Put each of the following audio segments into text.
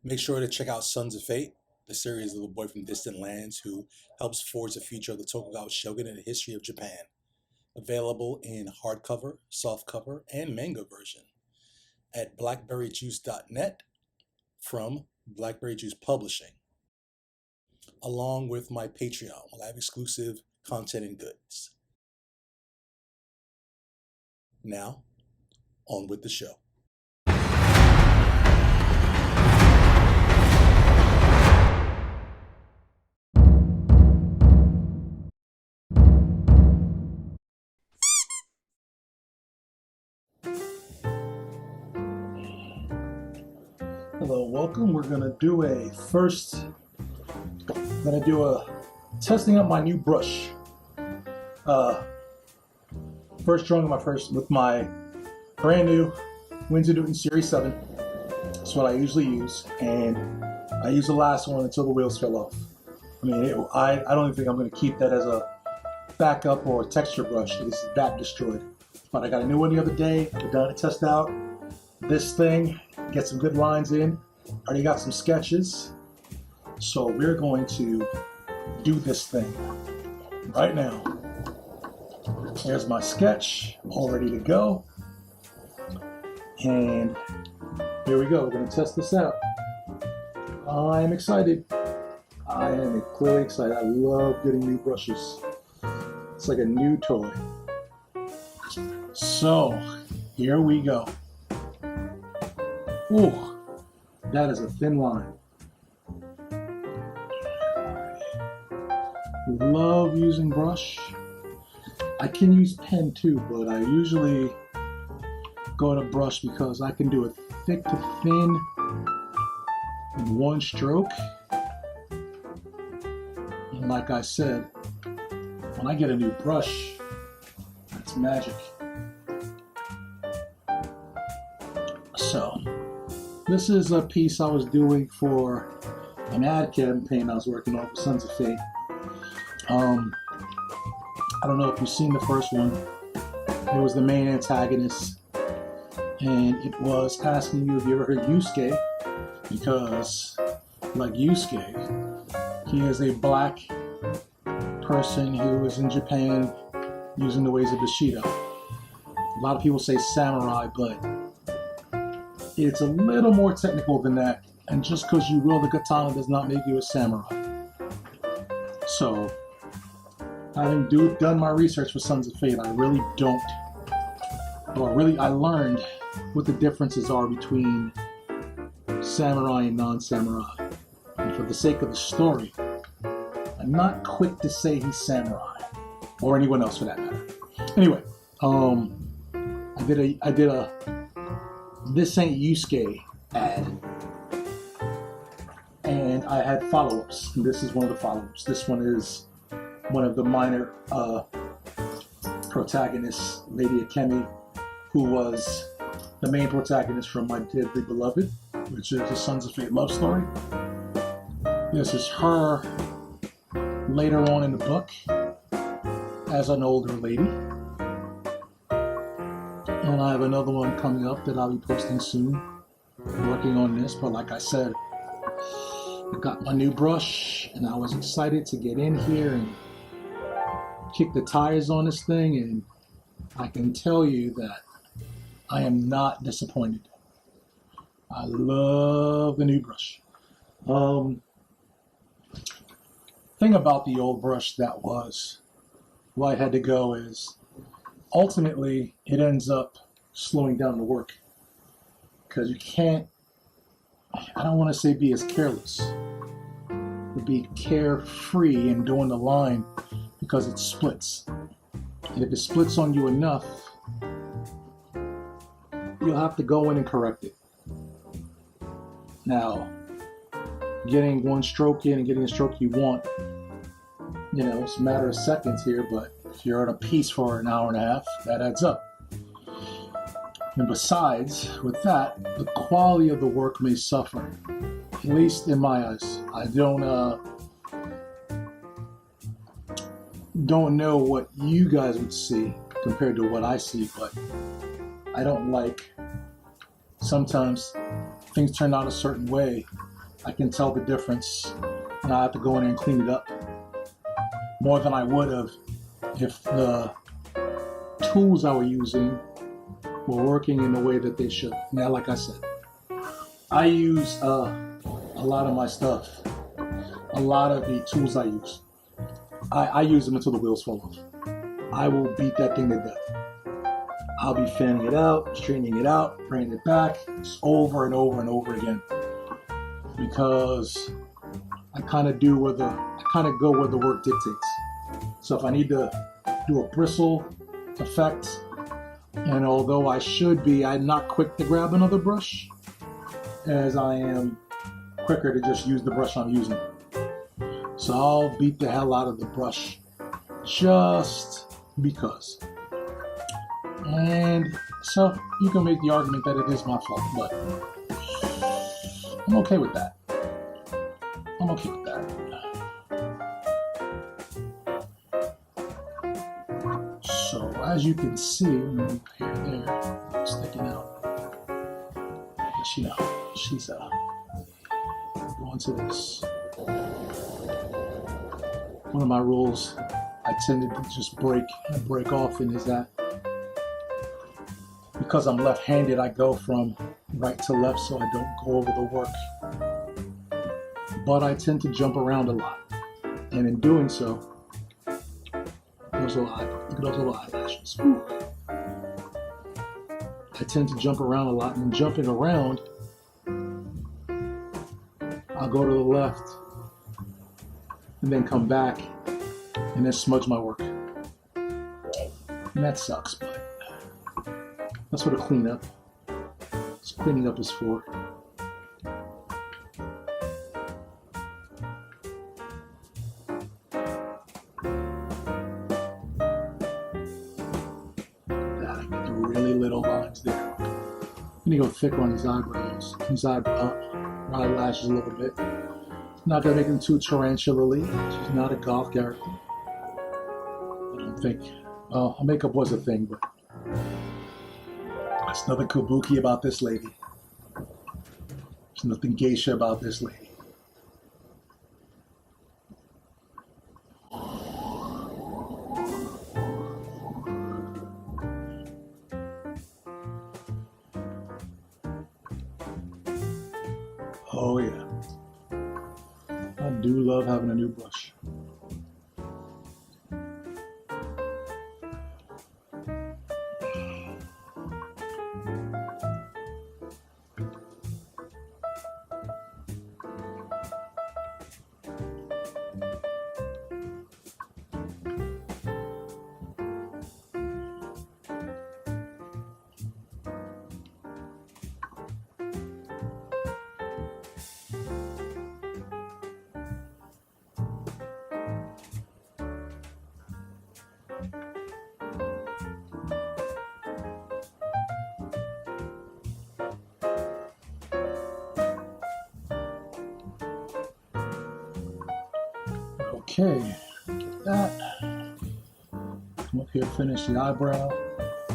Make sure to check out Sons of Fate, the series of the boy from distant lands who helps forge the future of the Tokugawa shogunate and the history of Japan. Available in hardcover, softcover, and manga version at blackberryjuice.net from Blackberry Juice Publishing, along with my Patreon, where I have exclusive content and goods. Now, on with the show. Hello, welcome. We're gonna do a testing out my new brush. First drawing with my brand new Winsor Newton Series 7. That's what I usually use, and I used the last one until the wheels fell off. I mean, I don't even think I'm gonna keep that as a backup or a texture brush. It's that destroyed. But I got a new one the other day. We're done to test out this thing, get some good lines in. Already got some sketches, so we're going to do this thing right now. There's my sketch, all ready to go, and here we go. We're going to test this out. I'm excited. I am clearly excited. I love getting new brushes. It's like a new toy. So here we go. Ooh. That is a thin line. Love using brush. I can use pen too, but I usually go to brush because I can do it thick to thin in one stroke. And like I said, when I get a new brush, it's magic. So, this is a piece I was doing for an ad campaign I was working on for Sons of Fate. I don't know if you've seen the first one. It was the main antagonist, and it was asking you if you ever heard Yusuke, because, like Yusuke, he is a black person who was in Japan using the ways of Bushido. A lot of people say samurai, but it's a little more technical than that, and just because you wield the katana does not make you a samurai. So, having done my research for Sons of Fate, I learned what the differences are between samurai and non-samurai. And for the sake of the story, I'm not quick to say he's samurai, or anyone else for that matter. Anyway, I did a This Ain't Yusuke ad, and I had follow-ups. This is one of the follow-ups. This one is one of the minor protagonists, Lady Akemi, who was the main protagonist from My Deadly Beloved, which is the Sons of Fate love story. This is her later on in the book as an older lady. And I have another one coming up that I'll be posting soon. Working on this, but like I said, I got my new brush and I was excited to get in here and kick the tires on this thing, and I can tell you that I am not disappointed. I love the new brush. Thing about the old brush that was why I had to go is ultimately it ends up slowing down the work, because you can't, I don't want to say be as careless, but be carefree in doing the line, because it splits. And if it splits on you enough, you'll have to go in and correct it. Now, getting one stroke in and getting the stroke you want, it's a matter of seconds here, but if you're on a piece for an hour and a half, that adds up. And besides, with that, the quality of the work may suffer, at least in my eyes. I don't know what you guys would see compared to what I see, but I don't like sometimes things turn out a certain way I can tell the difference, and I have to go in and clean it up more than I would have if the tools I were using were working in the way that they should. Now, like I said, I use a lot of my stuff, a lot of the tools I use. I use them until the wheels fall off. I will beat that thing to death. I'll be fanning it out, straightening it out, bringing it back, just over and over and over again. Because I kind of go where the work dictates. So if I need to do a bristle effect, and although I'm not quick to grab another brush, as I am quicker to just use the brush I'm using. So I'll beat the hell out of the brush just because. And so you can make the argument that it is my fault, but I'm okay with that. I'm okay with that. So as you can see, hair there sticking out. But you know, she's going to this. One of my rules I tend to just break off in is that because I'm left-handed, I go from right to left so I don't go over the work. But I tend to jump around a lot. And in doing so, look at those little eyelashes. Ooh. I tend to jump around a lot, and in jumping around, I'll go to the left and then come back and then smudge my work. And that sucks, but that's what a cleanup. That's what cleaning up is for. I get the really little lines there. I'm gonna go thicker on his eyebrows, his eyelashes a little bit. Not gonna make him too tarantula-y. She's not a goth character. I don't think. Well, makeup was a thing, but there's nothing kabuki about this lady. There's nothing geisha about this lady. Oh yeah. I do love having a new brush. Okay, get that. Come up here, finish the eyebrow. A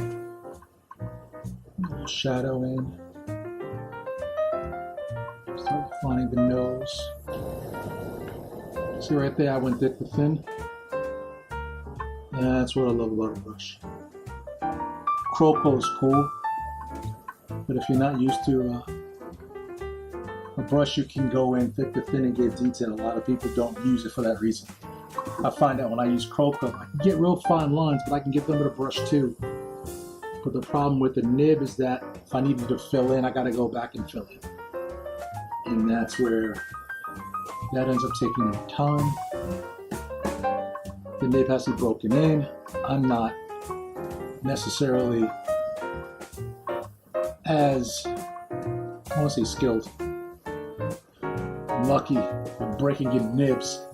little shadow in. Start defining the nose. See right there, I went thick to thin. That's what I love about a brush. Croco is cool, but if you're not used to a brush, you can go in thick to thin and get detail. A lot of people don't use it for that reason. I find that when I use Croco, I can get real fine lines, but I can get them with a brush too. But the problem with the nib is that if I needed to fill in, I gotta go back and fill in. And that's where that ends up taking more time. The nib has to be broken in. I'm not necessarily as, I want to say skilled, lucky at breaking in nibs.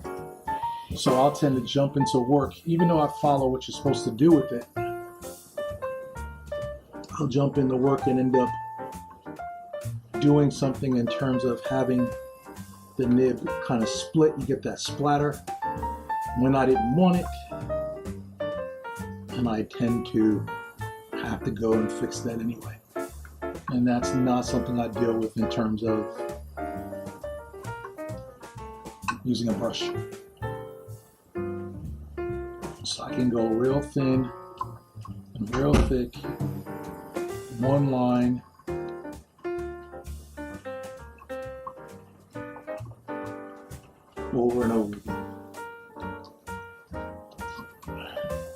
So I'll tend to jump into work, even though I follow what you're supposed to do with it. I'll jump into work and end up doing something in terms of having the nib kind of split. You get that splatter when I didn't want it, and I tend to have to go and fix that anyway. And that's not something I deal with in terms of using a brush. So I can go real thin and real thick, one line. Over and over again.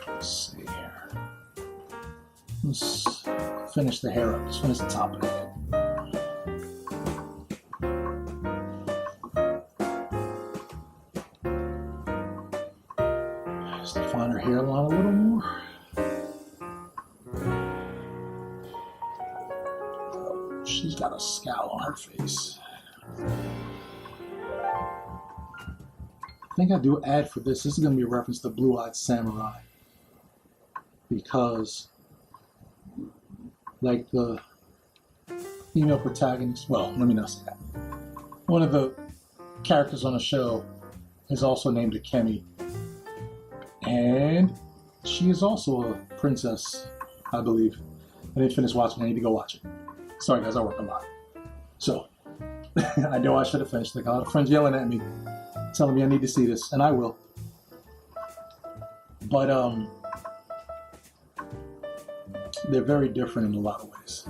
Let's see here. Let's finish the hair up. Let's finish the top of the head. Just define her hairline a little more. Oh, she's got a scowl on her face. I think I do add for this. This is going to be a reference to Blue-Eyed Samurai, because like the female protagonist, well, let me not say that. One of the characters on the show is also named Akemi, and she is also a princess, I believe. I didn't finish watching. I need to go watch it. Sorry guys, I work a lot. So, I know I should have finished. I got a lot of friends yelling at me, telling me I need to see this, and I will. But they're very different in a lot of ways.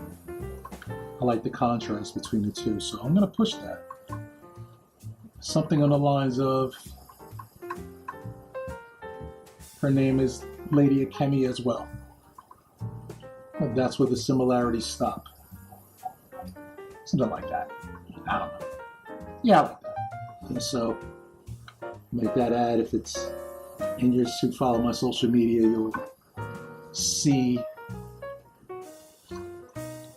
I like the contrast between the two, so I'm gonna push that. Something on the lines of, her name is Lady Akemi as well. But that's where the similarities stop. Something like that. I don't know. Yeah, I like that. And so, make that ad. If it's in your to follow my social media, you'll see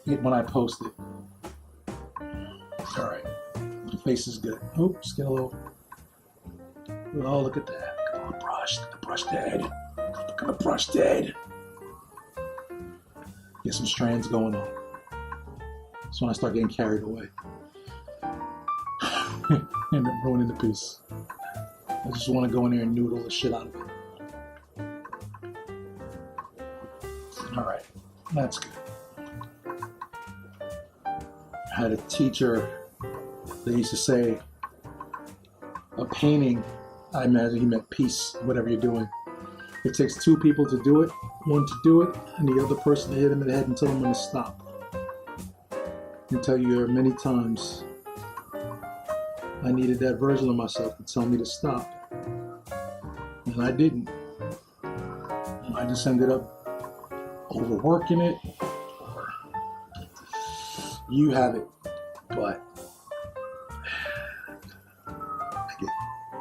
it when I post it. All right, the face is good. Oops, get a little. Oh, look at that! Look at the brush. Look at the brush dead. Look at the brush dead. Get some strands going on. That's when I start getting carried away. End up ruining the piece. I just want to go in there and noodle the shit out of it. Alright, that's good. I had a teacher that used to say, a painting, I imagine he meant peace, whatever you're doing. It takes two people to do it, one to do it, and the other person to hit him in the head and tell him when to stop. I can tell you there are many times I needed that version of myself to tell me to stop. And I didn't. I just ended up overworking it. Or you have it. But I get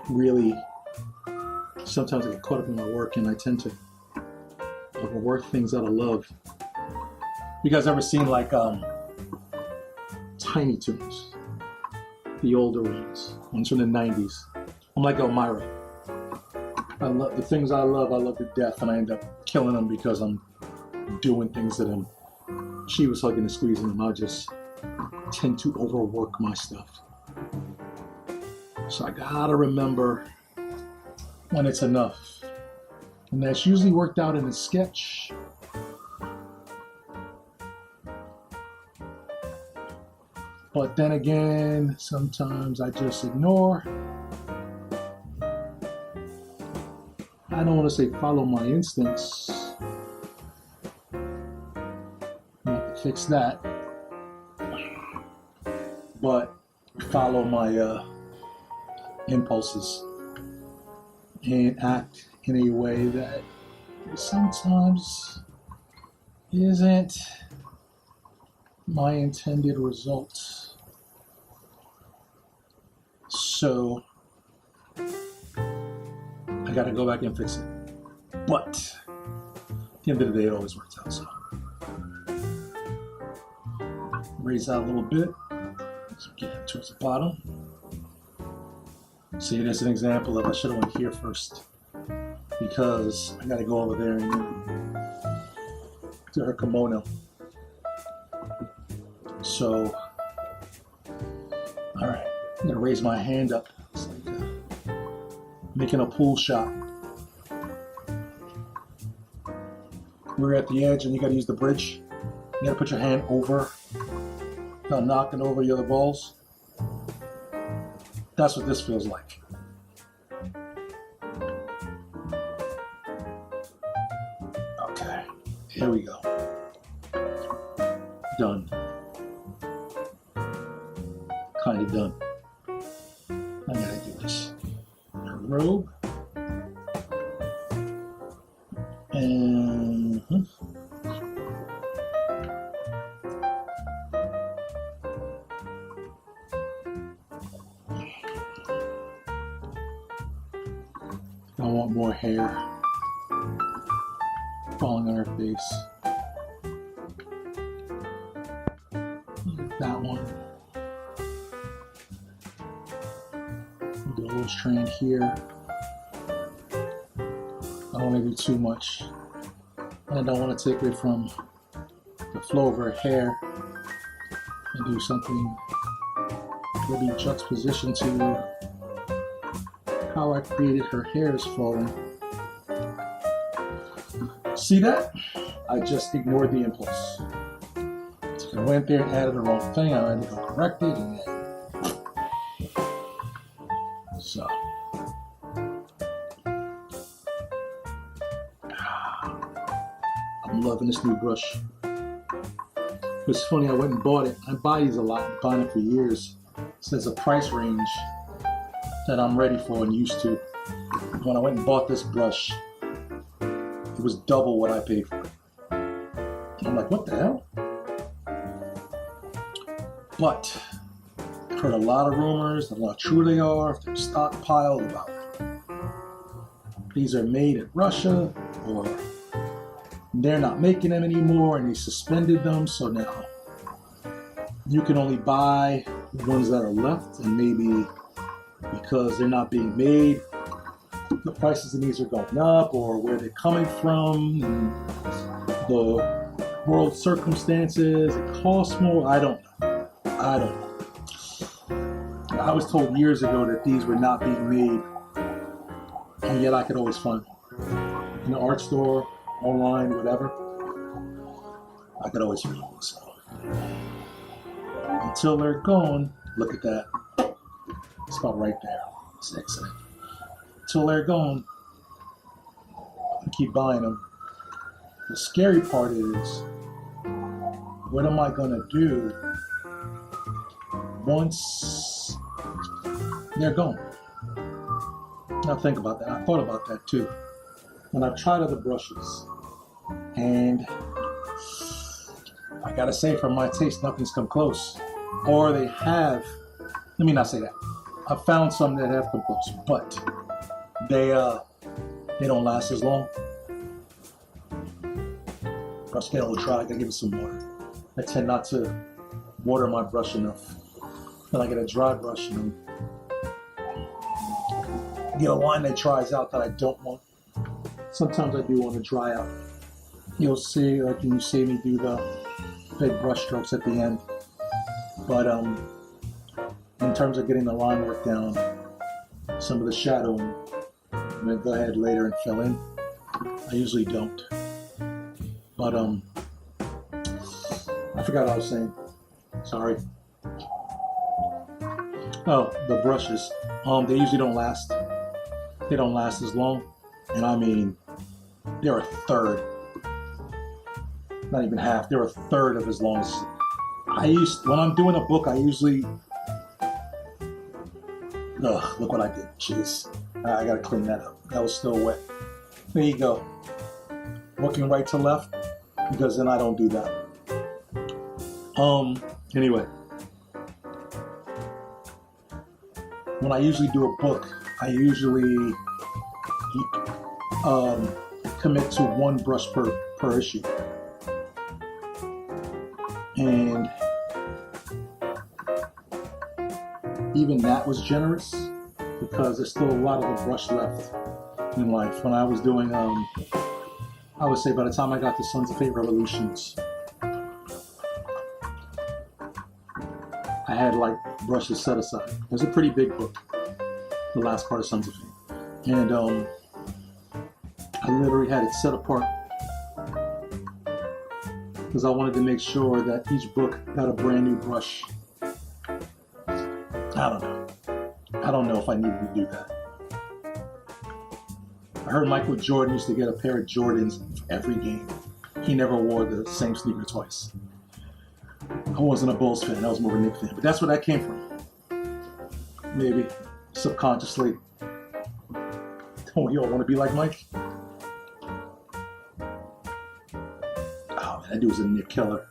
really, sometimes I get caught up in my work and I tend to overwork things out of love. You guys ever seen like Tiny Toons? The older ones from the 90s. I'm like Elmira. I love the things I love to death, and I end up killing them because I'm doing things to them. She was hugging and squeezing them. I just tend to overwork my stuff. So I gotta remember when it's enough. And that's usually worked out in a sketch. But then again, sometimes I just ignore. I don't want to say follow my instincts. I have to fix that. But follow my impulses and act in a way that sometimes isn't my intended results. So I gotta go back and fix it. But at the end of the day, it always works out. So raise out a little bit. So get towards the bottom. See, there's an example of I should have went here first because I gotta go over there and to her kimono. So, all right, I'm gonna raise my hand up. It's like making a pool shot. We're at the edge and you gotta use the bridge. You gotta put your hand over, not knocking over the other balls. That's what this feels like. Here we go. Done. Kind of done. I gotta do this. Robe. And I want more hair falling on her face. That one. Do a little strand here. I don't want to do too much. And I don't want to take away from the flow of her hair and do something maybe juxtaposition to how I created her hair is falling. See that? I just ignored the impulse. So I went there and added the wrong thing. I had to go correct it and so. I'm loving this new brush. It's funny, I went and bought it. I buy these a lot. I've been buying it for years. So there's a price range that I'm ready for and used to. When I went and bought this brush, it was double what I paid for it. And I'm like, what the hell? But I've heard a lot of rumors of how true they are, if they're stockpiled, about these are made in Russia, or they're not making them anymore and they suspended them, so now you can only buy the ones that are left, and maybe because they're not being made, the prices of these are going up, or where they're coming from, and the world circumstances, it costs more. I don't know. I was told years ago that these were not being made, and yet I could always find them in the art store, online, whatever. I could always find them. So until they're gone, look at that. It's about right there. It's excellent. Until they're gone, I keep buying them. The scary part is, what am I gonna do once they're gone? Now think about that. I thought about that too. When I've tried other brushes, and I gotta say, for my taste, nothing's come close. Or they have, let me not say that. I've found some that have come close, but they don't last as long. Brush get a little dry, I gotta give it some water. I tend not to water my brush enough. Then I get a dry brush and get a line that dries out that I don't want. Sometimes I do want to dry out. You'll see, like when you see me do the big brush strokes at the end. But in terms of getting the line work down, some of the shadowing, I'm gonna go ahead later and fill in. I usually don't. But I forgot what I was saying. Sorry. Oh, the brushes. They usually don't last. They don't last as long. And I mean, they're a third. Not even half. They're a third of as long as when I'm doing a book, I usually look what I did. Jeez. I gotta clean that up. That was still wet. There you go. Working right to left, because then I don't do that. Anyway. When I usually do a book, I usually commit to one brush per issue. And even that was generous, because there's still a lot of the brush left in life. When I was doing, I would say by the time I got to Sons of Fate Revolutions, I had like brushes set aside. It was a pretty big book, the last part of Sons of Fate. And I literally had it set apart because I wanted to make sure that each book got a brand new brush. I don't know if I needed to do that. I heard Michael Jordan used to get a pair of Jordans for every game. he never wore the same sneaker twice. I wasn't a Bulls fan, I was more of a Knicks fan. But that's where that came from. Maybe subconsciously. Don't you all want to be like Mike? Oh, man, that dude was a Nick killer.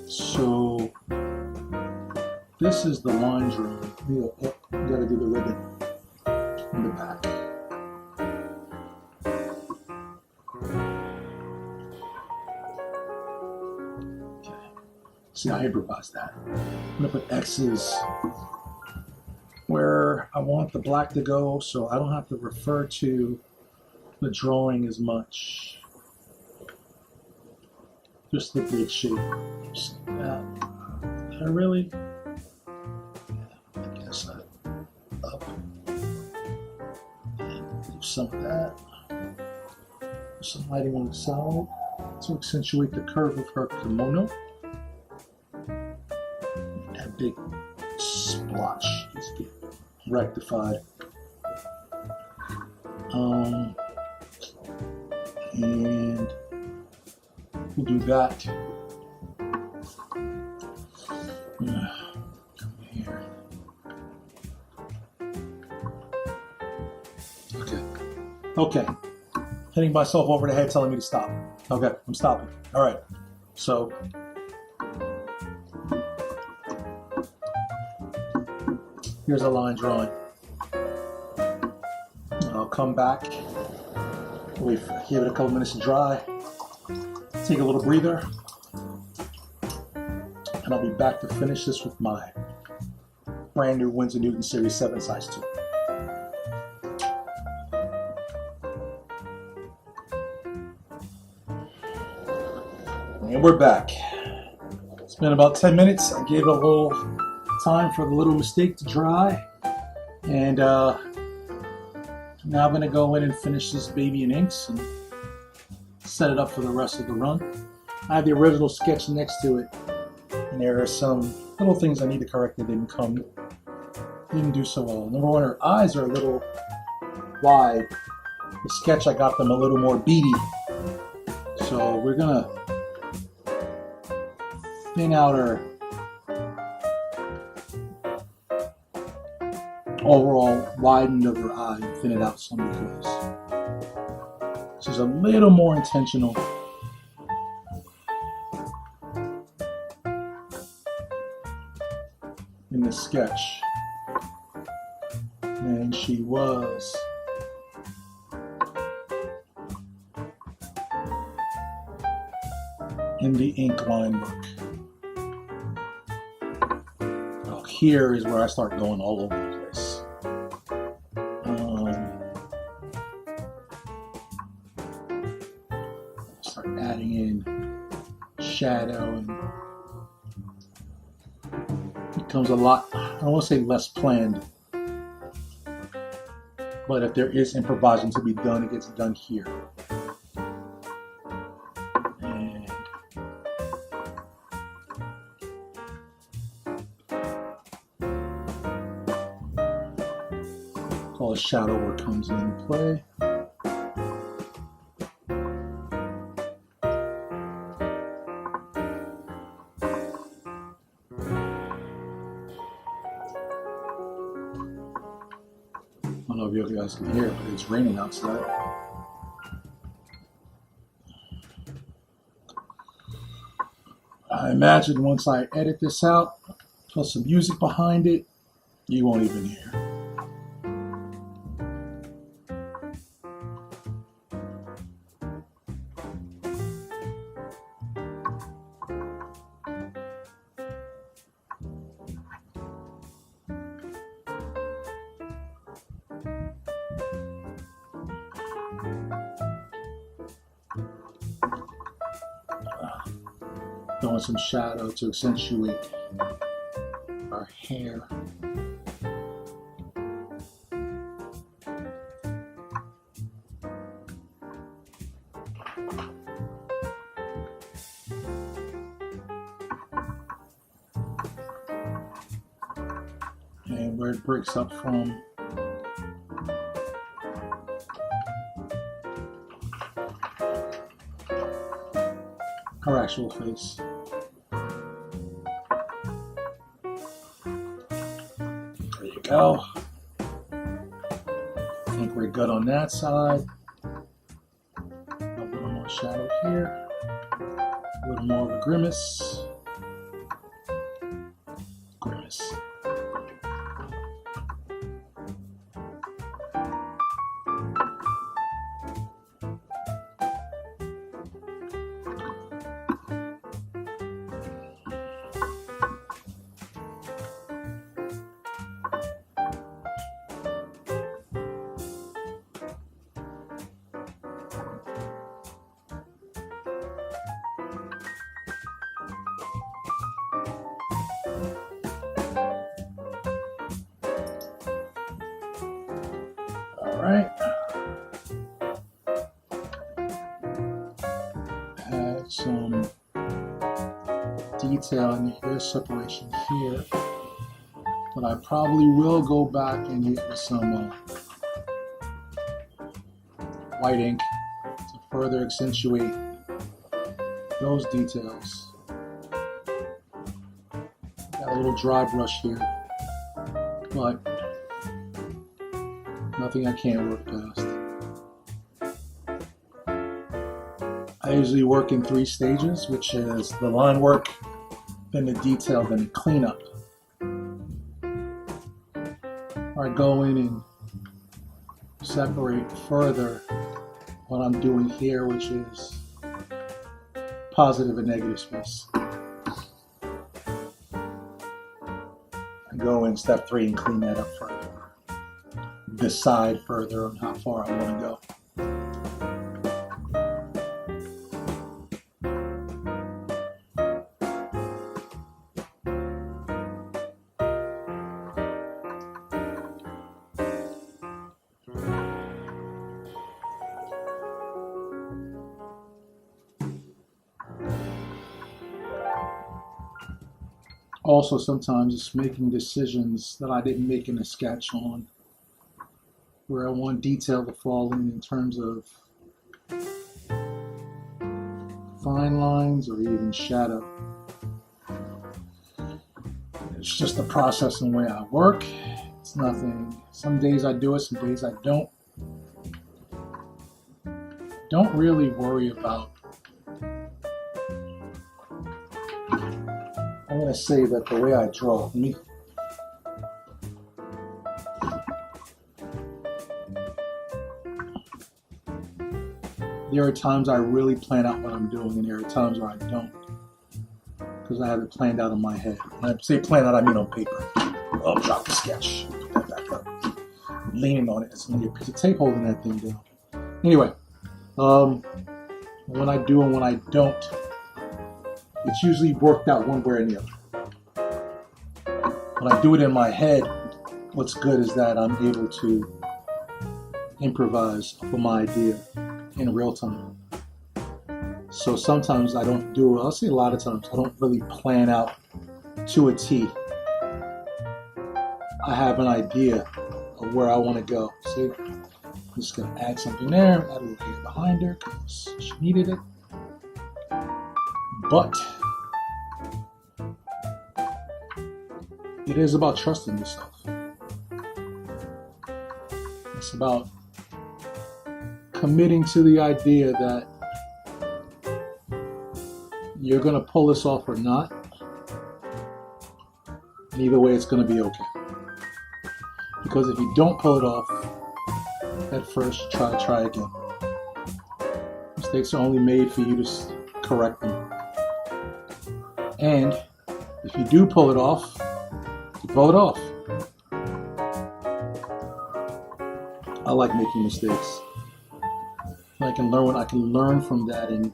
So, this is the line drawing. You gotta do the ribbon in the back. Okay. See, I improvised that. I'm gonna put X's where I want the black to go, so I don't have to refer to the drawing as much. Just the big shape. Just like that. I really, yeah, I guess up and do some of that. Some lighting on the side to accentuate the curve of her kimono. That big splotch is getting rectified. And we'll do that. Come here. Okay. Hitting myself over the head, telling me to stop. Okay, I'm stopping. All right. So, here's a line drawing. I'll come back. Wait, give it a couple minutes to dry. Take a little breather. And I'll be back to finish this with my brand new Winsor Newton Series 7 size 2. And we're back. It's been about 10 minutes. I gave it a little time for the little mistake to dry. And now I'm going to go in and finish this baby in inks and set it up for the rest of the run. I have the original sketch next to it. And there are some little things I need to correct that didn't do so well. Number one, her eyes are a little wide. The sketch, I got them a little more beady. So we're gonna thin out her overall widen of her eye and thin it out some because she's a little more intentional. In the sketch than she was in the ink line book. Now here is where I start going all over the place. Start adding in shadow and becomes a lot, I don't want to say less planned, but if there is improvising to be done, it gets done here. And all the shadow work comes into play. I don't know if you guys can hear it, but it's raining outside. I imagine once I edit this out, put some music behind it, you won't even hear. Throwing some shadow to accentuate our hair. And where it breaks up from her actual face. There you go. I think we're good on that side. A little more shadow here. A little more of a grimace. Grimace. Alright. Add some detail in the hair separation here. But I probably will go back and get with some white ink to further accentuate those details. Got a little dry brush here, but nothing I can't work past. I usually work in 3 stages, which is the line work, then the detail, then the cleanup. I go in and separate further what I'm doing here, which is positive and negative space. I go in step 3 and clean that up further. Decide further on how far I want to go. Also, sometimes it's making decisions that I didn't make in a sketch on where I want detail to fall in terms of fine lines or even shadow. It's just the process and way I work. It's nothing. Some days I do it, some days I don't. Don't really worry about. I'm going to say that the way I draw, there are times I really plan out what I'm doing, and there are times where I don't, because I have it planned out in my head. When I say plan out, I mean on paper. I'll drop the sketch, put that back up. I'm leaning on it. It's going to be a piece of tape holding that thing down. Anyway, when I do and when I don't, it's usually worked out one way or the other. When I do it in my head, what's good is that I'm able to improvise for my idea in real time. So sometimes I don't do it. I'll say a lot of times I don't really plan out to a T. I have an idea of where I want to go. See, I'm just going to add something there, add a little hair behind her because she needed it. But it is about trusting yourself. It's about committing to the idea that you're going to pull this off or not. And either way, it's going to be okay. Because if you don't pull it off at first, try again. Mistakes are only made for you to correct them. And if you do pull it off, you pull it off. I like making mistakes. I can learn from that and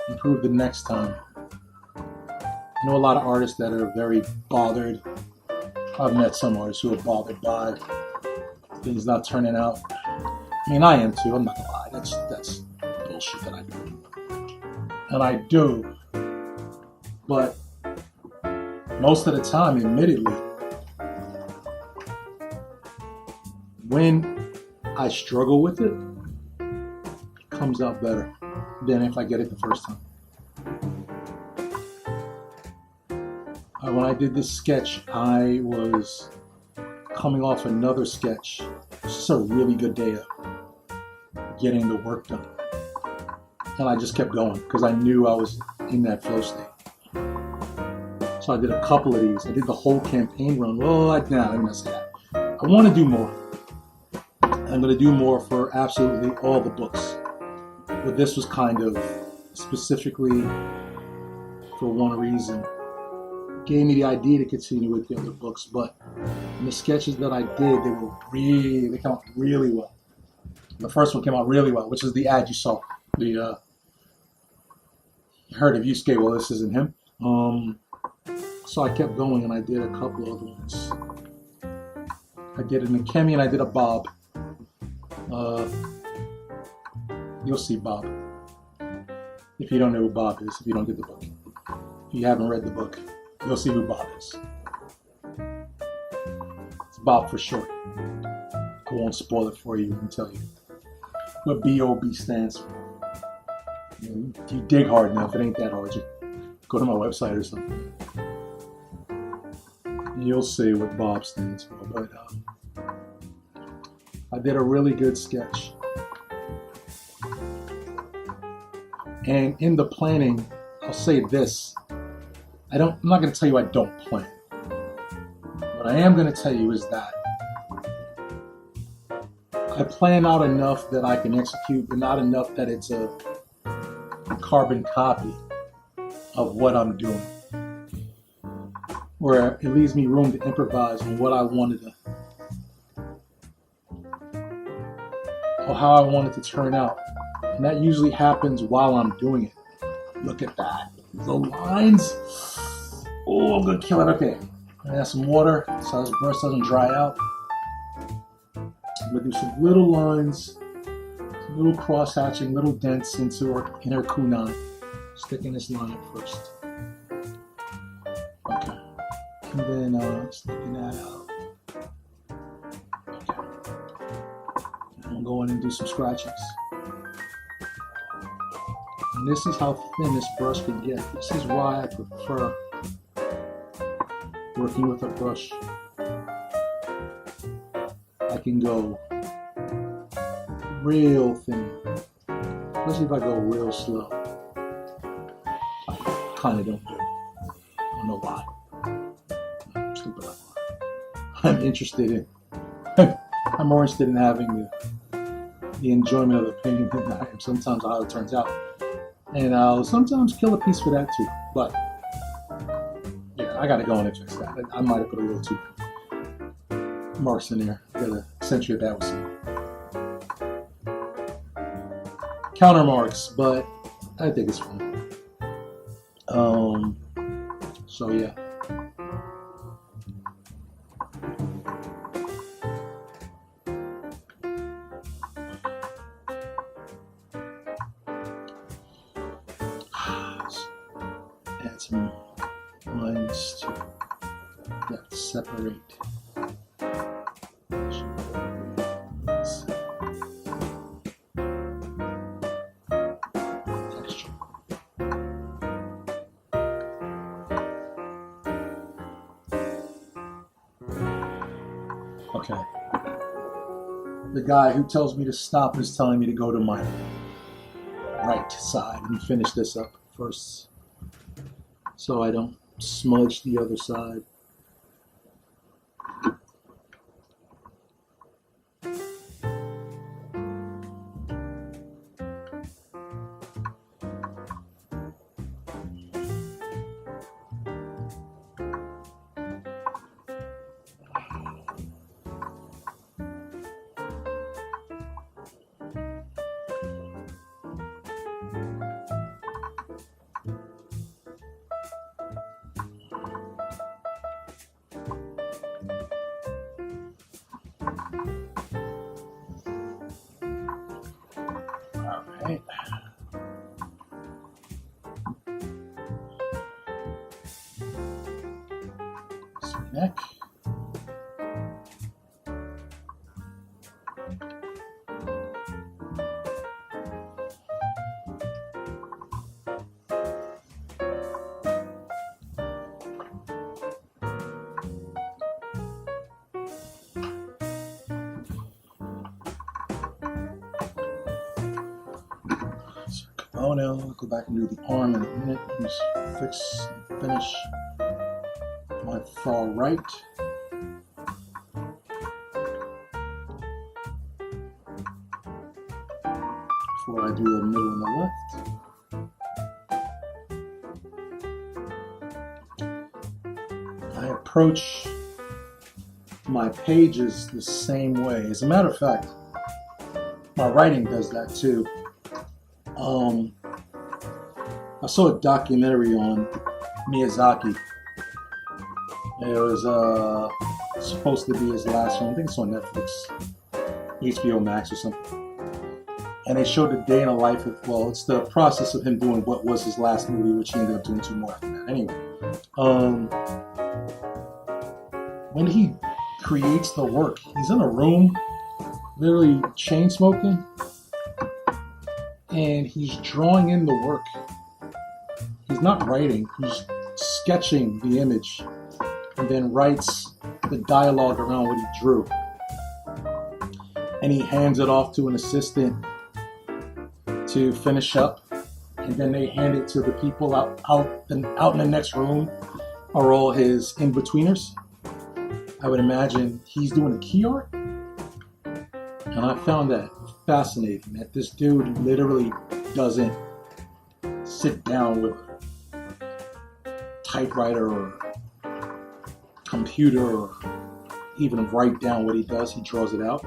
improve the next time. I know a lot of artists that are very bothered. I've met some artists who are bothered by things not turning out. I mean, I am too. I'm not gonna lie. That's bullshit that I do, and I do. But most of the time, admittedly, when I struggle with it, it comes out better than if I get it the first time. When I did this sketch, I was coming off another sketch. It's just a really good day of getting the work done. And I just kept going because I knew I was in that flow state. So I did a couple of these. I did the whole campaign run. Well, let me not say that. I want to do more. I'm going to do more for absolutely all the books. But this was kind of specifically for one reason. It gave me the idea to continue with the other books, but in the sketches that I did, they came out really well. The first one came out really well, which is the ad you saw. The heard of Yusuke. Well, this isn't him. So I kept going, and I did a couple other ones. I did an Akemi, and I did a Bob. You'll see Bob. If you don't know who Bob is, if you don't get the book. If you haven't read the book, you'll see who Bob is. It's Bob for short. I won't spoil it for you and tell you what B.O.B. stands for. You dig hard enough, it ain't that hard. You go to my website or something. You'll see what Bob stands for. But I did a really good sketch. And in the planning, I'll say this. I'm not going to tell you I don't plan. What I am going to tell you is that I plan out enough that I can execute, but not enough that it's a carbon copy of what I'm doing. Where it leaves me room to improvise on what I wanted to, or how I want it to turn out. And that usually happens while I'm doing it. Look at that. The lines. Oh, I'm going to kill it. Okay. I'm going to add some water so this brush doesn't dry out. I'm going to do some little lines, some little cross-hatching, little dents into her inner kunai. Sticking this line up first. Okay. And then sticking that out. Okay. And I'm going to go in and do some scratches. And this is how thin this brush can get. This is why I prefer working with a brush. I can go real thin, especially if I go real slow. I kind of don't do it. I don't know why. I'm stupid like that. I'm interested in. I'm more interested in having the enjoyment of the painting than I am sometimes how it turns out. And I'll sometimes kill a piece for that too. But yeah, I gotta go in and fix that. I might have put a little too marks in there. Gotta accentuate that with some counter marks, but I think it's fine. So yeah. Add some lines that separate. Texture. Okay. The guy who tells me to stop is telling me to go to my right side and finish this up first, so I don't smudge the other side. Alright. Some neck. Oh no, I'll go back and do the arm in a minute. Just finish my far right. Before I do the middle and the left. I approach my pages the same way. As a matter of fact, my writing does that too. I saw a documentary on Miyazaki. It was supposed to be his last one. I think it's on Netflix, HBO Max or something. And they showed the day in the life of, well, it's the process of him doing what was his last movie, which he ended up doing 2 more after that. Anyway, when he creates the work, he's in a room, literally chain smoking, and he's drawing in the work. He's not writing, he's sketching the image, and then writes the dialogue around what he drew. And he hands it off to an assistant to finish up, and then they hand it to the people out in the next room are all his in-betweeners. I would imagine he's doing the key art, and I found that fascinating, that this dude literally doesn't sit down with a typewriter or computer or even write down what he does. He draws it out.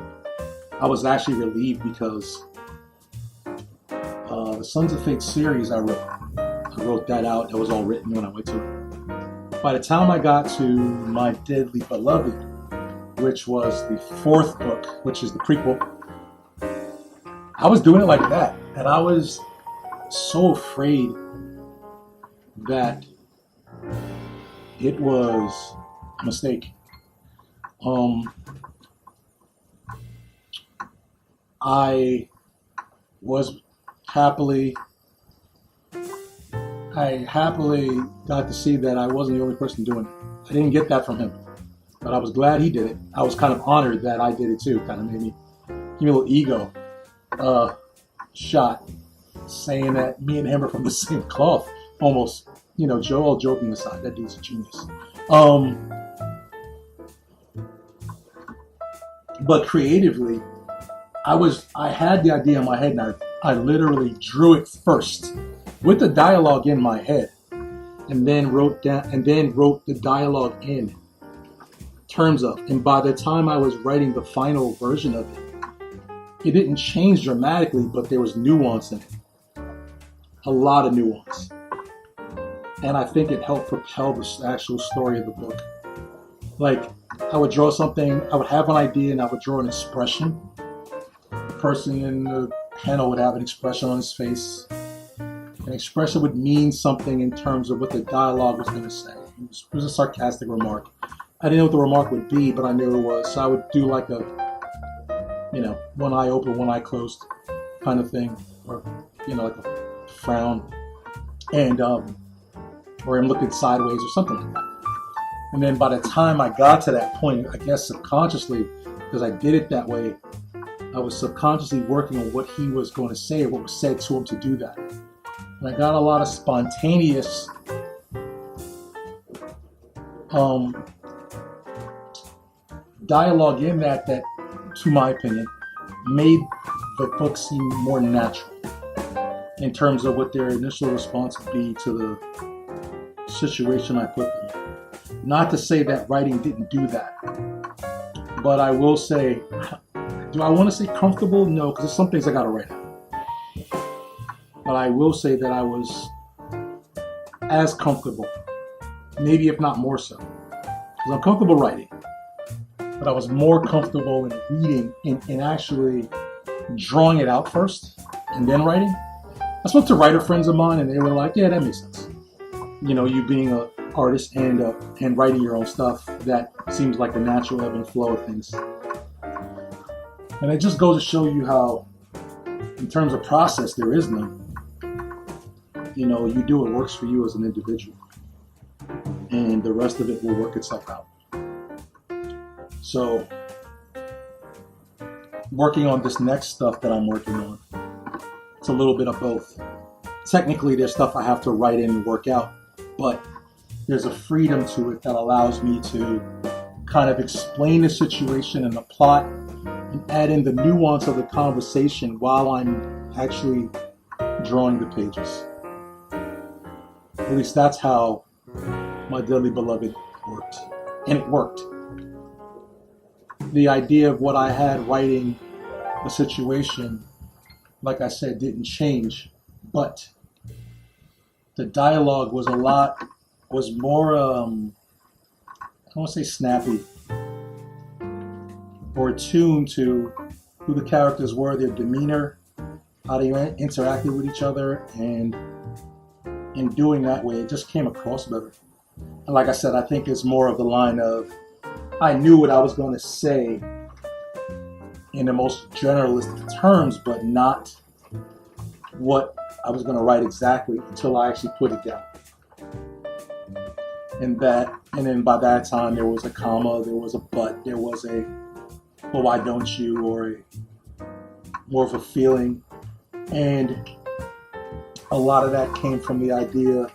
I was actually relieved because the Sons of Fate series I wrote that out. That was all written when I went to it. By the time I got to My Deadly Beloved, which was the 4th book, which is the prequel, I was doing it like that. And I was so afraid that it was a mistake. I happily got to see that I wasn't the only person doing it. I didn't get that from him, but I was glad he did it. I was kind of honored that I did it too. Kind of made me give me a little ego shot, saying that me and him are from the same cloth, almost. You know, Joe, all joking aside, that dude's a genius. But creatively, I had the idea in my head, and I literally drew it first with the dialogue in my head, and then wrote the dialogue in terms of. And by the time I was writing the final version of it, it didn't change dramatically, but there was nuance in it, a lot of nuance, and I think it helped propel the actual story of the book. Like, I would draw something, I would have an idea, and I would draw an expression. The person in the panel would have an expression on his face. An expression would mean something in terms of what the dialogue was going to say. It was a sarcastic remark. I didn't know what the remark would be, but I knew it was. So I would do like a, one eye open, one eye closed kind of thing. Or, like a frown. And, or I'm looking sideways or something like that. And then by the time I got to that point, I guess subconsciously, because I did it that way, I was subconsciously working on what he was going to say or what was said to him to do that. And I got a lot of spontaneous dialogue in that, to my opinion, made the book seem more natural in terms of what their initial response would be to the situation I put them in. Not to say that writing didn't do that, but I will say, do I want to say comfortable? No, because there's some things I got to write out. But I will say that I was as comfortable, maybe if not more so, because I'm comfortable writing, but I was more comfortable in reading and actually drawing it out first and then writing. I spoke to writer friends of mine, and they were like, yeah, that makes sense. You being an artist and writing your own stuff, that seems like the natural ebb and flow of things. And it just goes to show you how, in terms of process, there is none. You do what works for you as an individual, and the rest of it will work itself out. So, working on this next stuff that I'm working on, it's a little bit of both. technically there's stuff I have to write in and work out, but there's a freedom to it that allows me to kind of explain the situation and the plot and add in the nuance of the conversation while I'm actually drawing the pages. At least that's how My Dearly Beloved worked. And it worked. The idea of what I had writing the situation, like I said, didn't change, but the dialogue was more, I don't want to say snappy, or attuned to who the characters were, their demeanor, how they interacted with each other, and in doing that way, it just came across better. And like I said, I think it's more of the line of, I knew what I was going to say in the most generalistic terms, but not what I was going to write exactly until I actually put it down. And then by that time, there was a comma, there was a but, there was a, well, why don't you, or more of a feeling. And a lot of that came from the idea,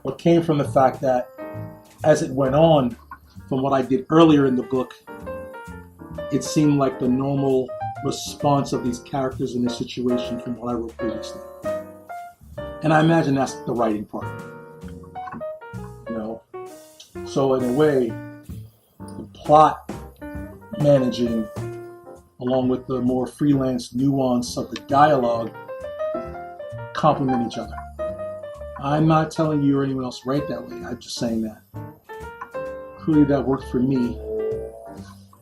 or came from the fact that as it went on, from what I did earlier in the book, it seemed like the normal response of these characters in this situation from what I wrote previously. And I imagine that's the writing part. You know? So in a way, the plot managing, along with the more freelance nuance of the dialogue, complement each other. I'm not telling you or anyone else write that way. I'm just saying that. Clearly that worked for me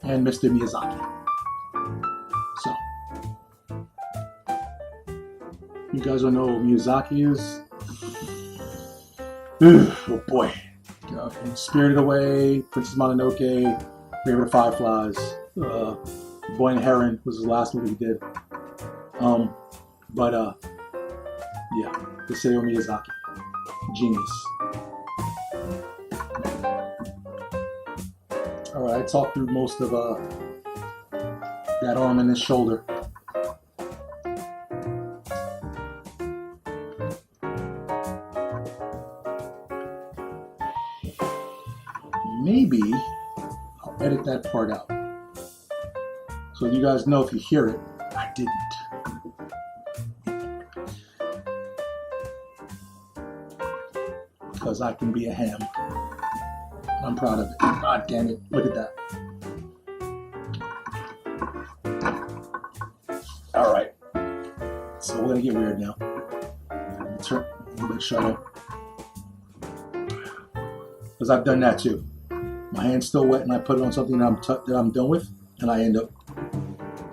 and Mr. Miyazaki. So, you guys don't know who Miyazaki is? Oh boy. Spirited Away, Princess Mononoke, Grave of the Fireflies, Boy and the Heron was his last movie he did. Yeah, Hayao Miyazaki. Genius. Alright, I talked through most of that arm and his shoulder. Maybe I'll edit that part out. So you guys know if you hear it, I didn't. Because I can be a ham. I'm proud of it. God damn it. Look at that. Alright. So we're going to get weird now. Turn a little bit shut because I've done that too. My hand's still wet and I put it on something that I'm done with, and I end up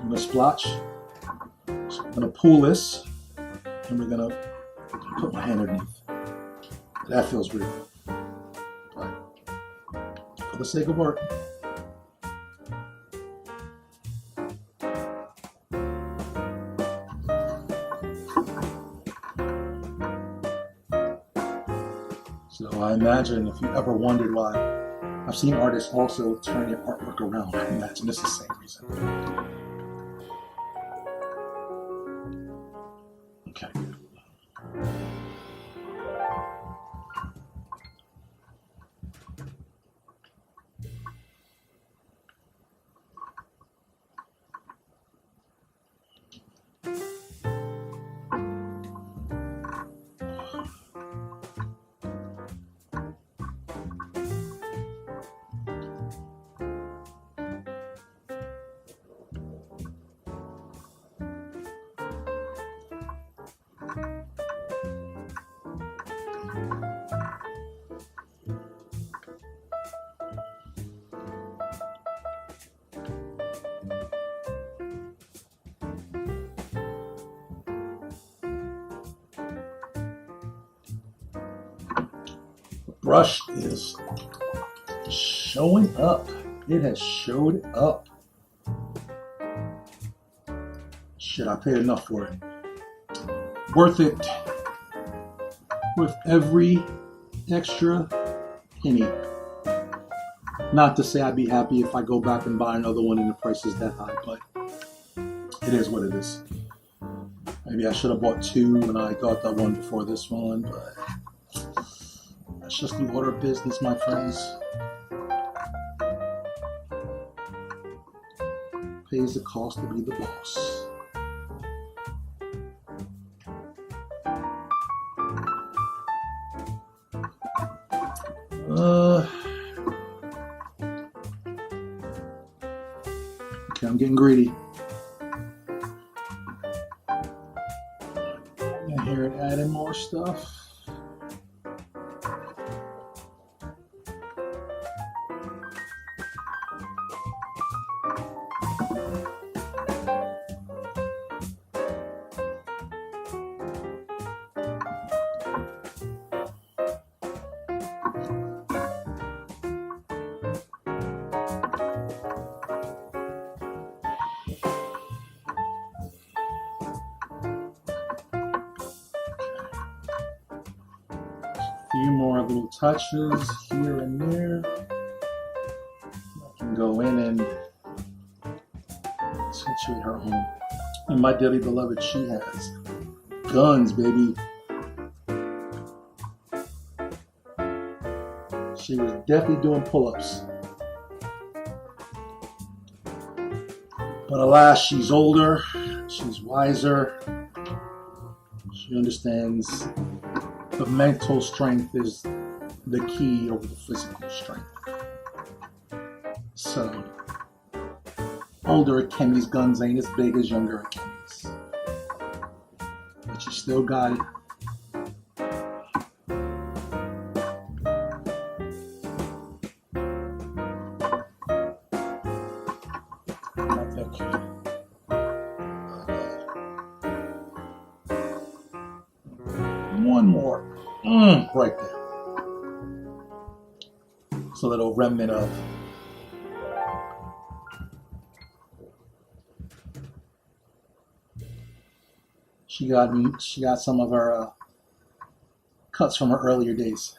doing a splotch. So I'm going to pull this and we're going to put my hand underneath. That feels weird. But for the sake of art. So I imagine if you ever wondered why, I've seen artists also turn their artwork around. I imagine this is the same reason. Okay. Brush is showing up. It has showed up. Shit, I paid enough for it. Worth it. Worth every extra penny. Not to say I'd be happy if I go back and buy another one and the price is that high, but it is what it is. Maybe I should have bought two when I got that one before this one, but that's just the order of business, my friends. Pays the cost to be the boss. Okay, I'm getting greedy. I'm here and adding more stuff. Few more little touches here and there. I can go in and accentuate her home. And my dearly beloved, she has guns, baby. She was definitely doing pull-ups. But alas, she's older, she's wiser, she understands the mental strength is the key over the physical strength. So, older Akemi's guns ain't as big as younger Akemi's. But you still got it. I think. One more. Right there. It's a little remnant of she got some of her cuts from her earlier days.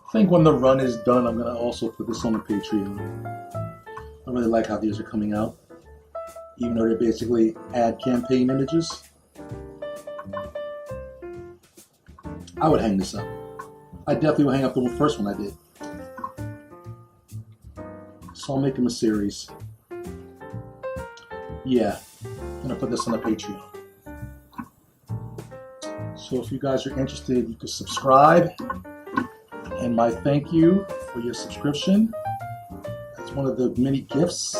I think when the run is done, I'm going to also put this on the Patreon. I really like how these are coming out, even though they're basically ad campaign images. I would hang this up. I definitely would hang up the first one I did. So I'll make them a series. Yeah, I'm going to put this on the Patreon. So if you guys are interested, you can subscribe. And my thank you for your subscription. That's one of the many gifts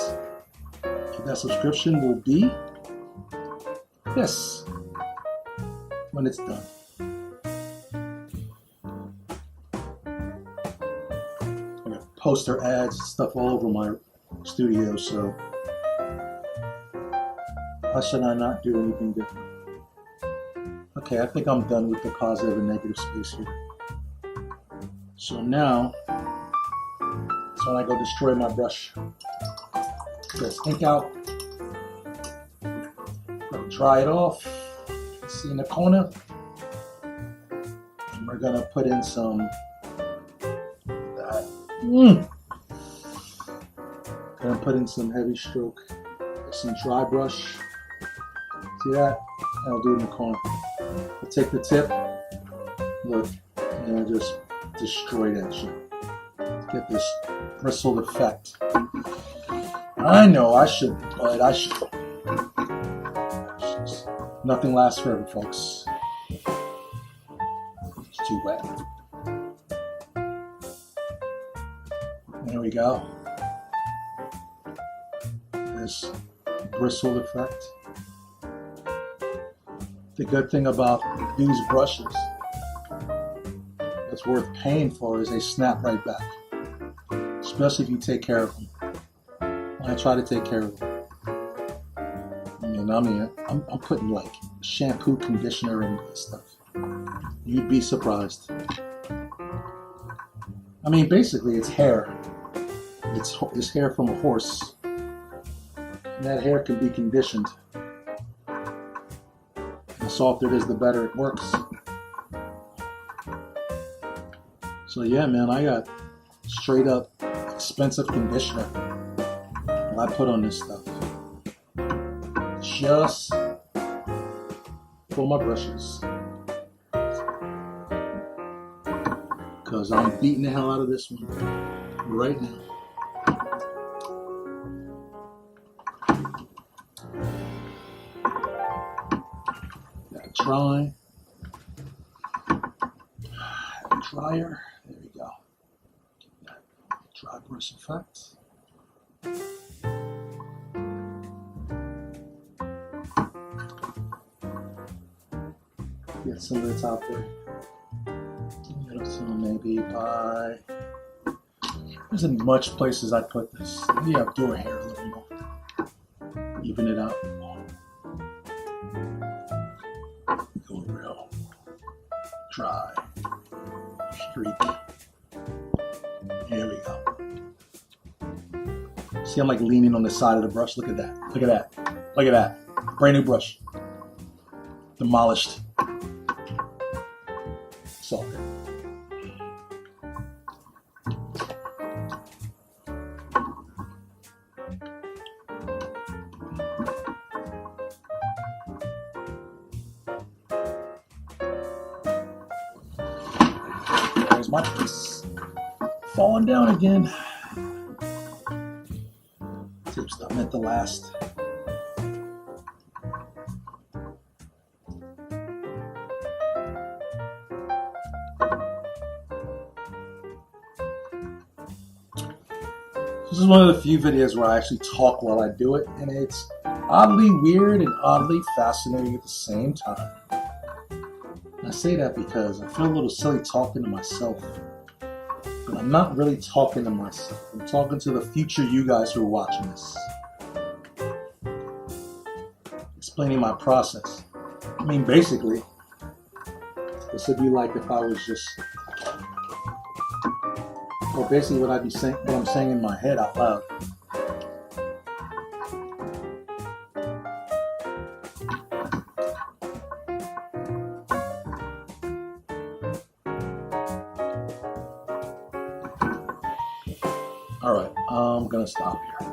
of that subscription will be this when it's done. I got poster ads, stuff all over my studio, so why should I not do anything different? Okay, I think I'm done with the positive and negative space here. So now, that's when I go destroy my brush. Get this ink out. Dry it off. See in the corner. And we're gonna put in some that. Gonna put in some heavy stroke. Some dry brush. See that? And I'll do it in the corner. I'll take the tip. Look, and I'll just destroy that shit. Get this bristled effect. I know I should, but I should. Nothing lasts forever, folks. It's too wet. There we go. This bristled effect. The good thing about these brushes that's worth paying for is they snap right back, especially if you take care of them. I try to take care of them. I'm putting like shampoo, conditioner, and stuff. You'd be surprised. I mean, basically, it's hair. It's hair from a horse, and that hair can be conditioned softer it is, the better it works. So yeah, man, I got straight up expensive conditioner that I put on this stuff. Just for my brushes. Because I'm beating the hell out of this one right now. Dry. Dryer. There we go. Get that dry brush effect. Get some of this out there. Get us some maybe by. There isn't much places I put this. Maybe I'll do it here a little more. Even it out. Go real dry. Streak. Here we go. See, I'm like leaning on the side of the brush. Look at that. Look at that. Look at that. Brand new brush. Demolished. So good. There's my piece. Falling down again. Tip stuff meant to last. This is one of the few videos where I actually talk while I do it, and it's oddly weird and oddly fascinating at the same time. And I say that because I feel a little silly talking to myself, but I'm not really talking to myself. I'm talking to the future you guys who are watching this. Explaining my process. I mean, basically, this would be like if I was just... Well, basically what I'd be saying, what I'm saying in my head out loud. All right, I'm gonna stop here.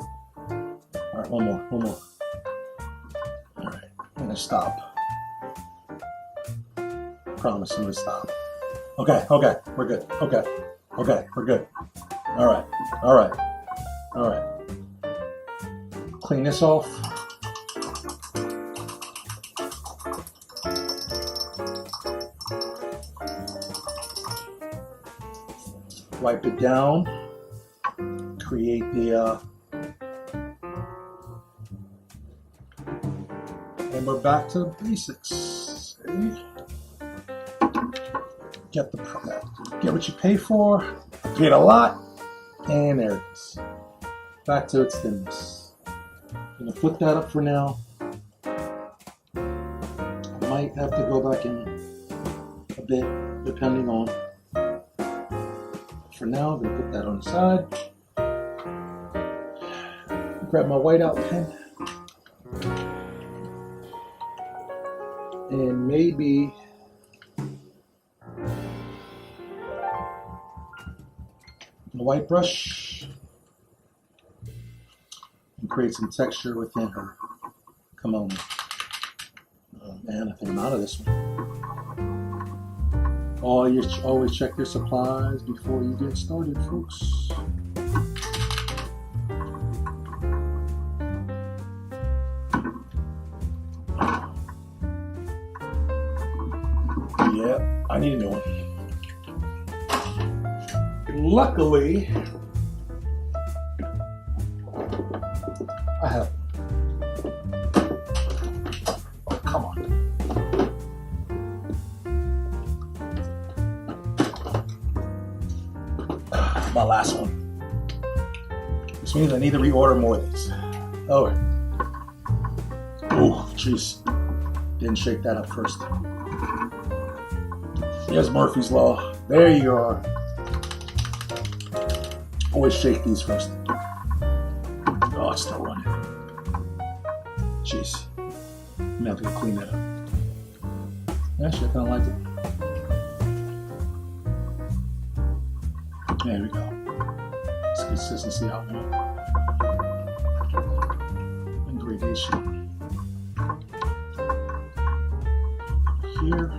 All right, one more. All right, I'm gonna stop. Promise I'm gonna stop. Okay, we're good. Okay, we're good. All right. Clean this off. Wipe it down. Create the, and we're back to basics. See? Get what you pay for. Paid a lot, and there it is. Back to its thinness. I'm gonna put that up for now. I might have to go back in a bit, depending on. For now, I'm gonna put that on the side. Grab my whiteout pen, and maybe the white brush, and create some texture within her kimono. Oh man, I think I'm out of this one. Always check your supplies before you get started, folks. Yeah, I need a new one. Luckily, I have. Oh, come on. My last one. Which means I need to reorder more of these. Oh. Oh, jeez. Didn't shake that up first. Here's Murphy's Law. There you are. Always shake these first. Oh, it's still running. Jeez. I'm gonna have to clean that up. Actually, I kind of like it. There we go. It's consistency out there. And gradation. Here.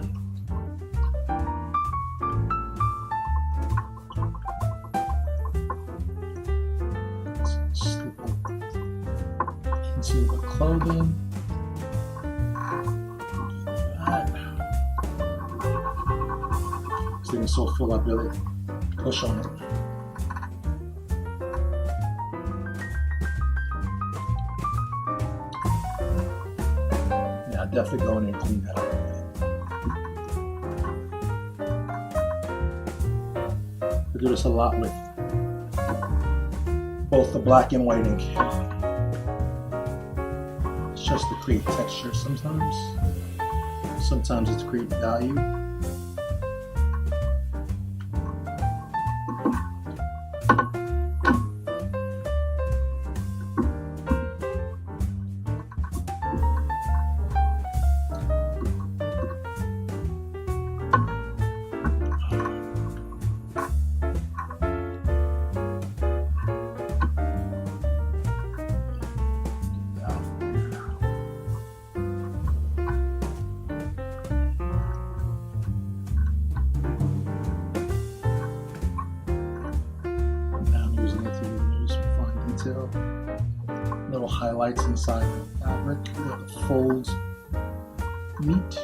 Conceal the clothing. So you can still feel that belly push on it. Yeah, definitely go in and clean that up. I do this a lot with both the black and white ink. It's just to create texture sometimes. Sometimes it's to create value. Little highlights inside the fabric where the folds meet.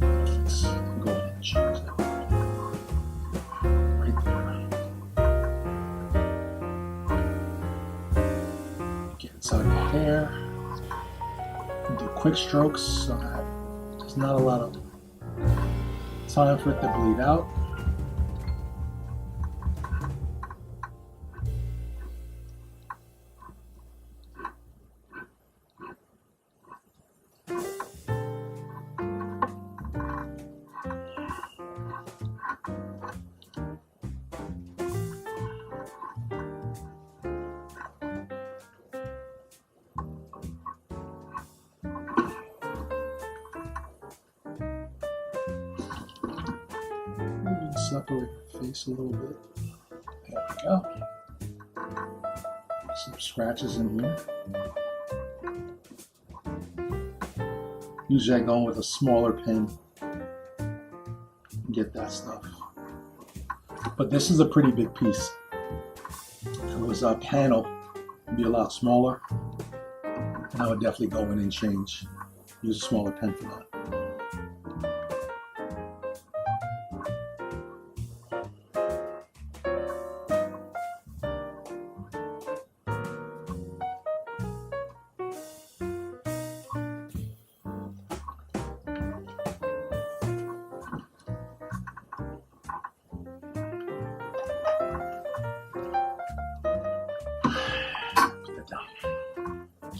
Let's go ahead and change that right there. Get inside the hair. Do quick strokes so that there's not a lot of time for it to bleed out. Separate the face a little bit. There we go. Some scratches in here. Usually I go in with a smaller pen and get that stuff. But this is a pretty big piece. If it was a panel, it'd be a lot smaller. And I would definitely go in and change. Use a smaller pen for that.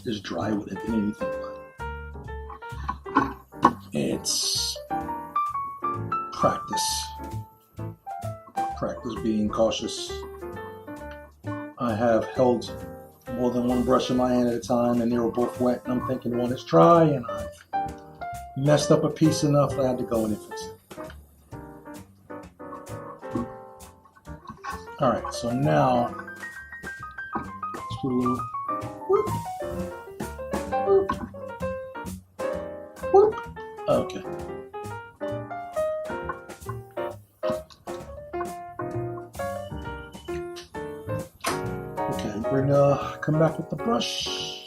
Just dry with it than anything. It's practice. Practice being cautious. I have held more than one brush in my hand at a time and they were both wet and I'm thinking one is dry and I've messed up a piece enough that I had to go in and fix it. Alright, so now let's put a little whoop. Whoop. Okay. Okay, come back with the brush.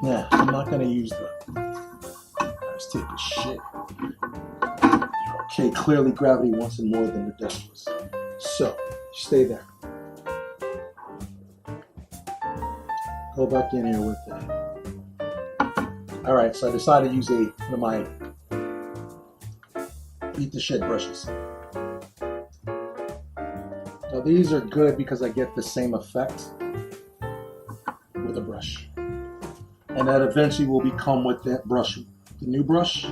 Yeah, I'm not gonna use the let's take this shit. Okay, clearly gravity wants it more than the desk was. So, stay there. Go back in here with that. Alright, so I decided to use one of my beat the shit brushes. Now these are good because I get the same effect with a brush. And that eventually will become with that brush. The new brush,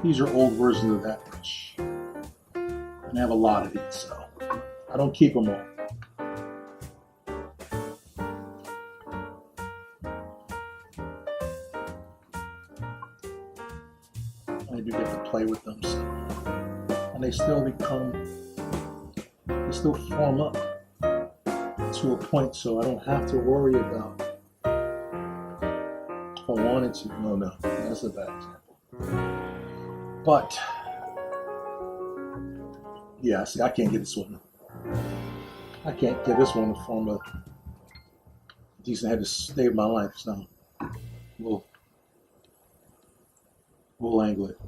these are old versions of that brush. And I have a lot of these, so I don't keep them all. I do get to play with them, so. And they still form up to a point, so I don't have to worry about if I wanted to. No, that's a bad example. But yeah, see, I can't get this one. I can't get this one to form a decent head to save my life. So we'll angle it.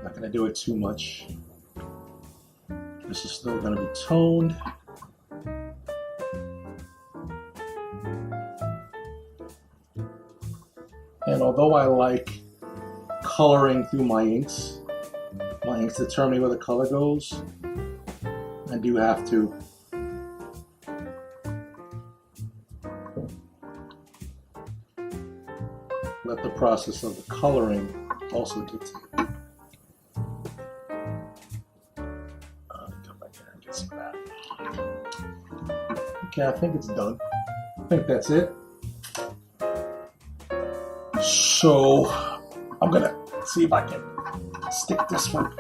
Not gonna do it too much. This is still gonna be toned. And although I like coloring through my inks determining where the color goes, I do have to let the process of the coloring also dictate. Come back there and get some of that. Okay, I think it's done. I think that's it. So I'm gonna see if I can stick this one.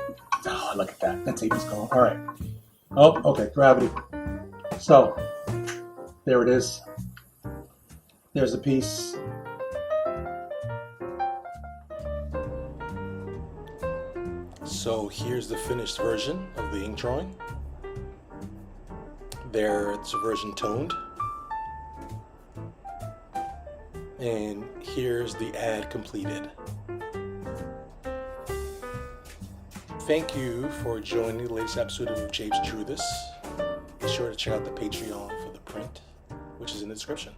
Oh, look at that. That tape is gone. All right. Oh, okay. Gravity. So there it is. There's the piece. So here's the finished version of the ink drawing. There's a version toned. And here's the ad completed. Thank you for joining the latest episode of Japes Drew This. Be sure to check out the Patreon for the print, which is in the description.